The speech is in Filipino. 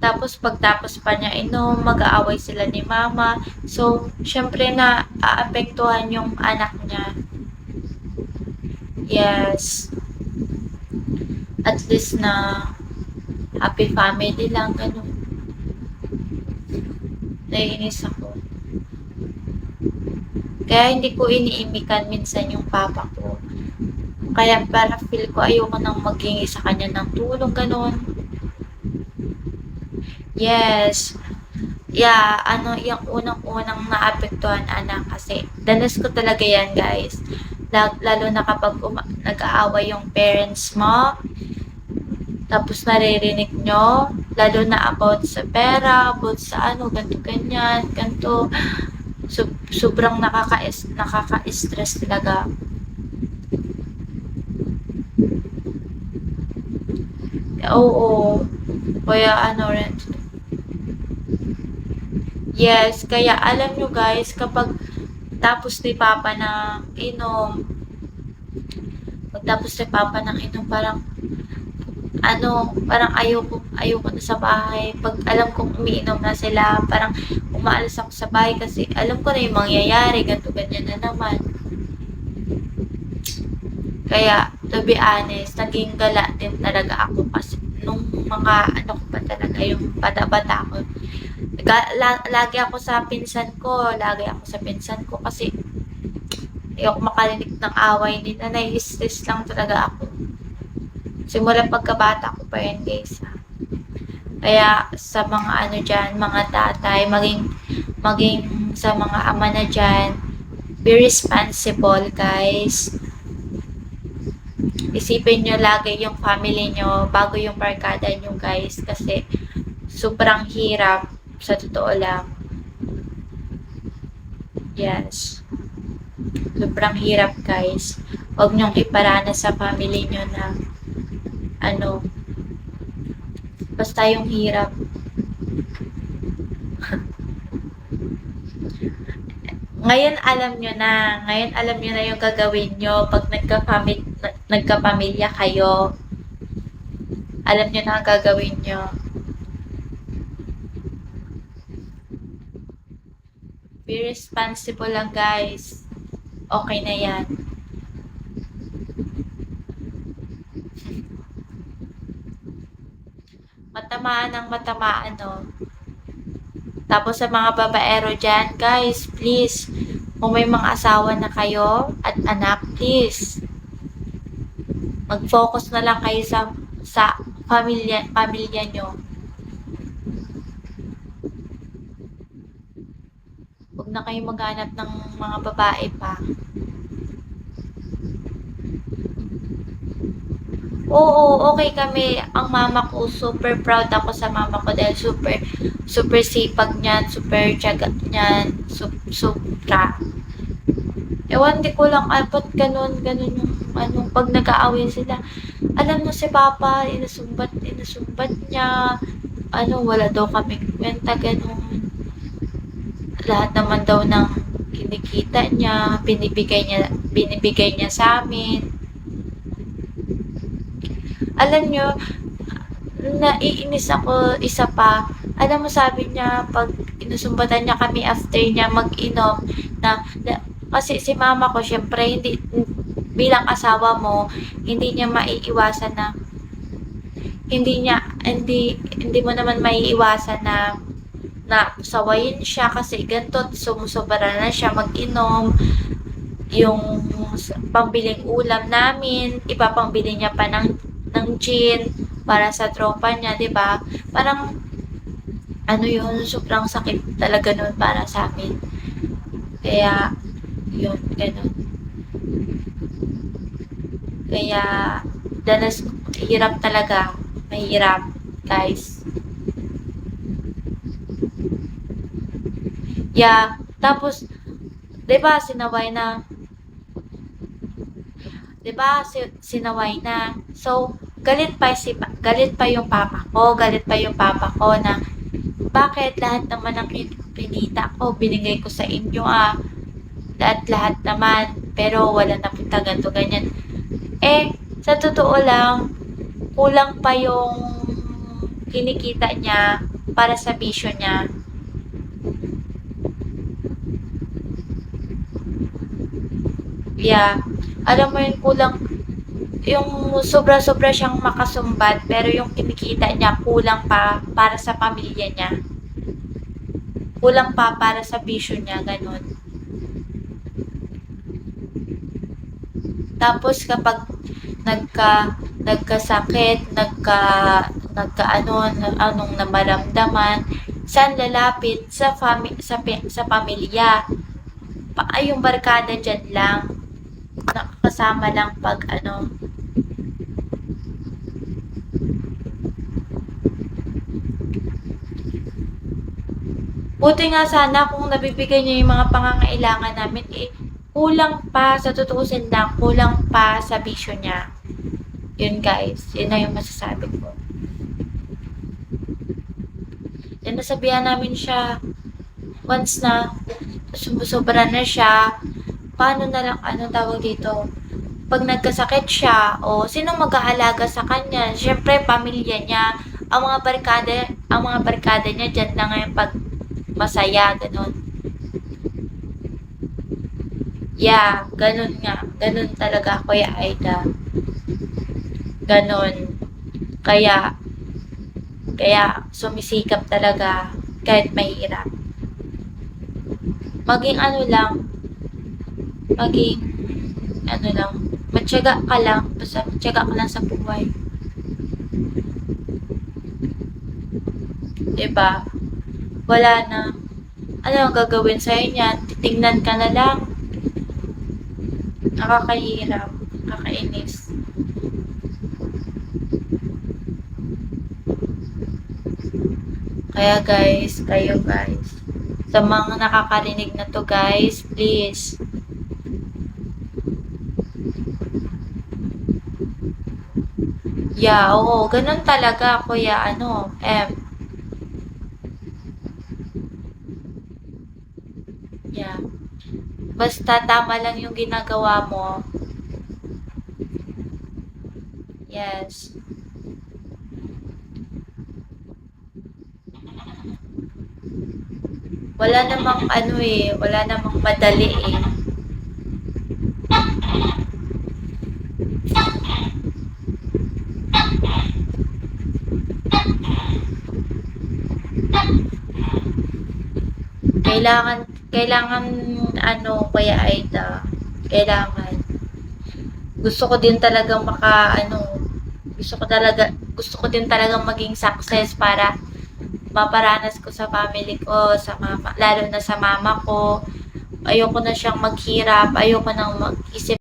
Tapos pagtapos pa niya inom, mag-aaway sila ni mama. So, syempre na aapektuhan yung anak niya. Yes. At least na happy family lang, ganun. Naiinis ako. Kaya hindi ko iniimikan minsan yung papa ko. Kaya para feel ko ayoko nang maghingi sa kanya ng tulong, ganun. Yes. Yeah, yung unang-unang naapektuhan anak kasi danas ko talaga yan, guys. Lalo na kapag nag-aaway yung parents mo, tapos naririnig nyo, lalo na about sa pera, about sa ganto ganyan, ganto. Sobrang nakaka-stress talaga. Oo. Kaya rin. Yes, kaya alam nyo guys, kapag tapos ni Papa ng inom, pagtapos ni Papa ng inom, parang ayoko na sa bahay. Pag alam kong umiinom na sila, parang umaalis ako sa bahay kasi alam ko na yung mangyayari, ganito ganyan na naman. Kaya, to be honest, naging gala din talaga ako kasi nung mga ko pa talaga, yung bata-bata ko. Lagi ako sa pinsan ko kasi ayoko makarinig ng away nila, nai-stress lang talaga ako. Simula pagkabata ko pa yan, guys. Kaya sa mga dyan, mga tatay, maging sa mga ama na dyan, be responsible, guys. Isipin nyo lagi yung family nyo bago yung barkada nyo, guys. Kasi sobrang hirap, sa totoo lang. Yes. Sobrang hirap, guys. Huwag nyong iparana sa family nyo na basta yung hirap. Ngayon alam nyo na yung gagawin nyo pag nagkapamilya kayo. Alam nyo na ang gagawin nyo. Be responsible lang, guys. Okay na yan. Matamaan ng matamaan, no? Tapos sa mga babaero dyan, guys, please, kung may mga asawa na kayo at anak, please, mag-focus na lang kayo sa pamilya nyo. Huwag na kayo maghanap ng mga babae pa. Oo, okay kami. Ang mama ko, super proud ako sa mama ko dahil super sipag niyan, super tiyaga niyan, supra. Ewan, di ko lang, ba't ganun yung, pag nag-aaway sila. Alam mo si Papa, inasumbat niya, wala daw kaming kwenta, ganun. Lahat naman daw ng kinikita niya, binibigay niya sa amin. Alam nyo, naiinis ako isa pa. Alam mo, sabi niya, pag inusumbatan niya kami after niya mag-inom, kasi si mama ko, syempre, bilang asawa mo, hindi niya maiiwasan na, hindi mo naman maiiwasan na sawayin siya kasi ganito, sumusobra na siya mag-inom, yung pambiling ulam namin, ipapambili niya pa ng gin para sa tropa niya, 'di ba? Parang yun, sobrang sakit talaga nun para sa amin. Kaya yun, ganun. Kaya hirap talaga, mahirap, guys. Yeah, tapos 'di ba sinaway na, sinaway na. So, galit pa yung papa ko na bakit lahat naman ng pinita ko binigay ko sa inyo lahat naman, pero wala napunta ganito ganyan. Sa totoo lang, kulang pa yung kinikita niya para sa bisyo niya. Yeah. Alam mo yun, kulang yung sobra-sobra siyang makasumbat pero yung kinikita niya kulang pa para sa pamilya niya. Kulang pa para sa bisyo niya, ganun. Tapos kapag nagkasakit, anong namaramdaman, saan lalapit? Sa pamilya. Ay, yung barkada dyan lang. Nakakasama lang pag buti nga sana kung nabibigay niya yung mga pangangailangan namin, kulang pa, sa tutuusin lang, kulang pa sa bisyo niya. Yun guys, yun na yung masasabi ko. Then nasabihan namin siya, once na sumusobra na siya, paano na lang, tawag dito, pag nagkasakit siya, o sinong mag-aalaga sa kanya? Siyempre, pamilya niya, ang mga barkada niya, dyan na ngayon pag masaya, ganun. Yeah, ganun nga. Ganun talaga, Kuya Aida. Ganun. Kaya sumisikap talaga kahit mahirap. Maging maging matyaga ka lang, basta matyaga ka lang sa buhay. Diba? Wala na. Ano ang gagawin sa'yo niyan? Titingnan ka na lang. Nakakahirap. Nakakainis. Kaya guys, sa mga nakakarinig na to guys, please, yeah, oo, ganun talaga, Kuya, yeah. Basta tama lang yung ginagawa mo. Yes. Wala namang madali eh. Kailangan Kuya Aida, kailangan. Gusto ko din talagang gusto ko din talagang maging success para maparanas ko sa family ko, lalo na sa mama ko. Ayoko na siyang maghirap, ayoko nang mag-isip